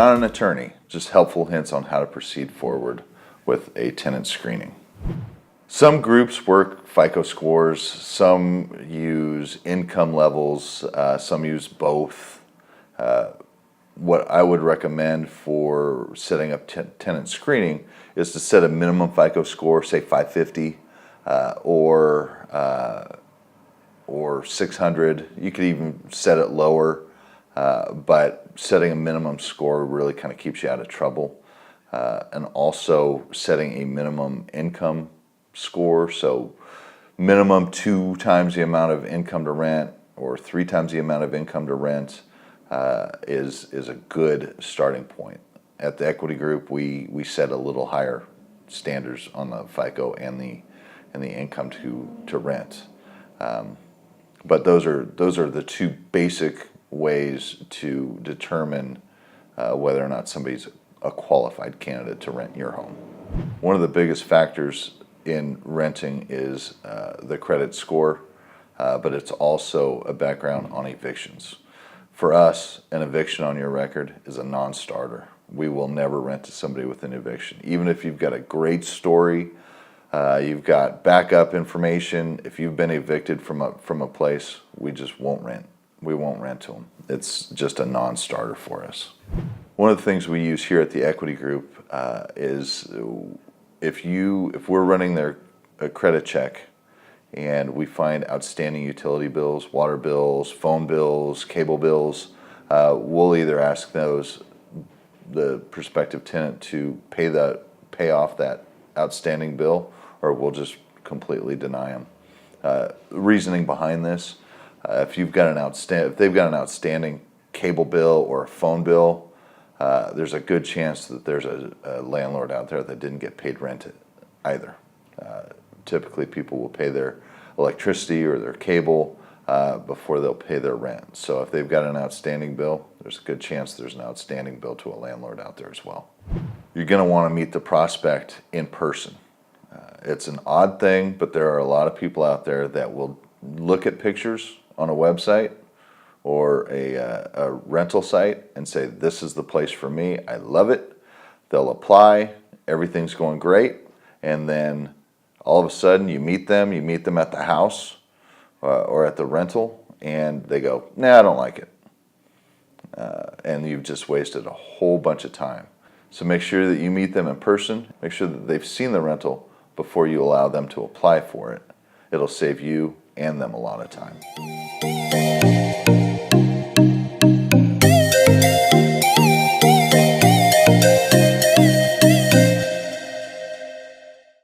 not an attorney, just helpful hints on how to proceed forward with a tenant screening. Some groups work FICO scores, some use income levels, some use both. What I would recommend for setting up tenant screening is to set a minimum FICO score, say 550 or 600. You could even set it lower, but setting a minimum score really kind of keeps you out of trouble. And also setting a minimum income score, so minimum 2 times the amount of income to rent or 3 times the amount of income to rent is a good starting point. At the equity group, we set a little higher standards on the FICO and the income to rent. But those are the 2 basic ways to determine whether or not somebody's a qualified candidate to rent your home. One of the biggest factors in renting is the credit score, but it's also a background on evictions. For us, an eviction on your record is a non-starter. We will never rent to somebody with an eviction. Even if you've got a great story, you've got backup information, if you've been evicted from a place, we just won't rent. We won't rent to them. It's just a non-starter for us. One of the things we use here at the equity group is if we're running a credit check and we find outstanding utility bills, water bills, phone bills, cable bills, we'll either ask the prospective tenant to pay off that outstanding bill, or we'll just completely deny them. The reasoning behind this, if they've got an outstanding cable bill or a phone bill, there's a good chance that there's a landlord out there that didn't get paid rent either. Typically, people will pay their electricity or their cable before they'll pay their rent. So if they've got an outstanding bill, there's a good chance there's an outstanding bill to a landlord out there as well. You're going to want to meet the prospect in person. It's an odd thing, but there are a lot of people out there that will look at pictures on a website or a rental site and say, this is the place for me, I love it. They'll apply, everything's going great, and then all of a sudden you meet them at the house or at the rental, and they go, nah, I don't like it. And you've just wasted a whole bunch of time. So make sure that you meet them in person, make sure that they've seen the rental before you allow them to apply for it. It'll save you and them a lot of time.